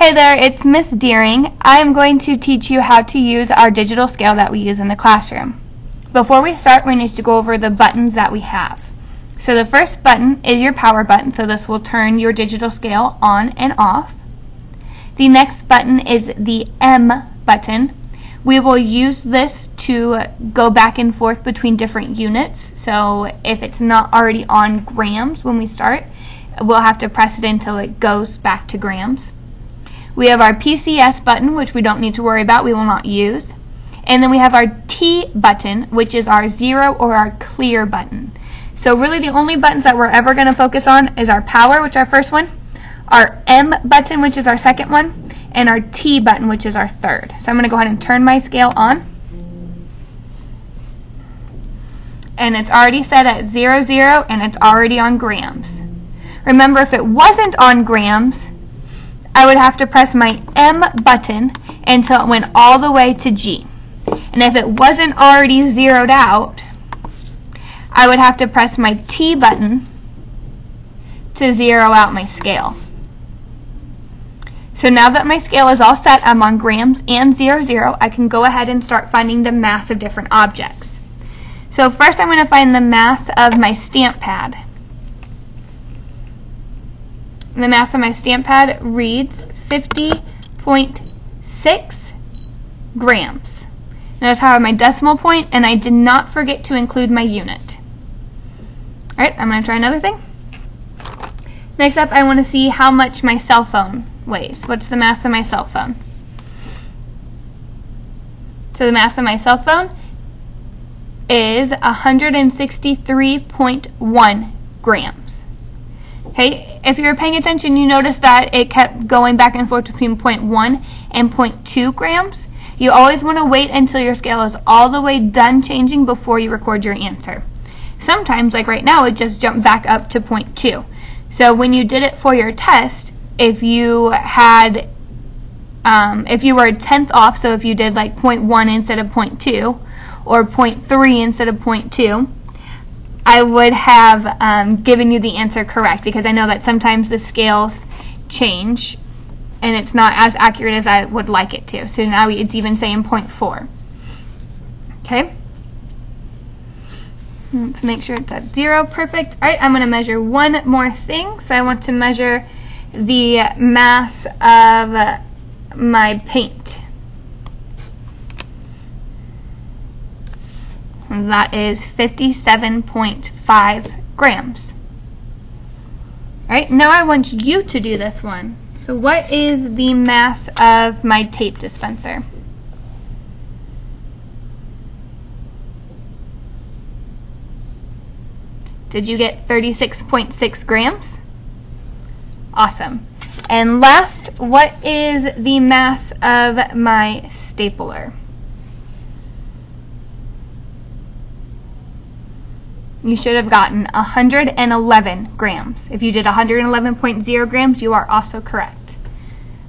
Hey there, it's Miss Deering. I'm going to teach you how to use our digital scale that we use in the classroom. Before we start, we need to go over the buttons that we have. So the first button is your power button, so this will turn your digital scale on and off. The next button is the M button. We will use this to go back and forth between different units. So if it's not already on grams when we start, we'll have to press it until it goes back to grams. We have our PCS button, which we don't need to worry about, we will not use. And then we have our T button, which is our zero or our clear button. So really the only buttons that we're ever going to focus on is our power, which is our first one, our M button, which is our second one, and our T button, which is our third. So I'm going to go ahead and turn my scale on. And it's already set at 00, and it's already on grams. Remember, if it wasn't on grams, I would have to press my M button until it went all the way to G. And if it wasn't already zeroed out, I would have to press my T button to zero out my scale. So now that my scale is all set, I'm on grams and 00, I can go ahead and start finding the mass of different objects. So first I'm going to find the mass of my stamp pad. The mass of my stamp pad reads 50.6 grams. Notice how I have my decimal point, and I did not forget to include my unit. Alright, I'm going to try another thing. Next up, I want to see how much my cell phone weighs. What's the mass of my cell phone? So the mass of my cell phone is 163.1 grams. Okay, if you were paying attention, you noticed that it kept going back and forth between 0.1 and 0.2 grams. You always want to wait until your scale is all the way done changing before you record your answer. Sometimes, like right now, it just jumped back up to 0.2. So when you did it for your test, if you had, if you were a tenth off, so if you did like 0.1 instead of 0.2, or 0.3 instead of 0.2, I would have given you the answer correct, because I know that sometimes the scales change and it's not as accurate as I would like it to. So now it's even saying 0.4. Okay? Let's make sure it's at 0. Perfect. Alright, I'm going to measure one more thing. So I want to measure the mass of my paint. And that is 57.5 grams. Alright, now I want you to do this one. So what is the mass of my tape dispenser? Did you get 36.6 grams? Awesome. And last, what is the mass of my stapler? You should have gotten 111 grams. If you did 111.0 grams, you are also correct.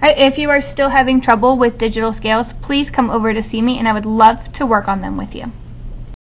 Alright, if you are still having trouble with digital scales, please come over to see me, and I would love to work on them with you.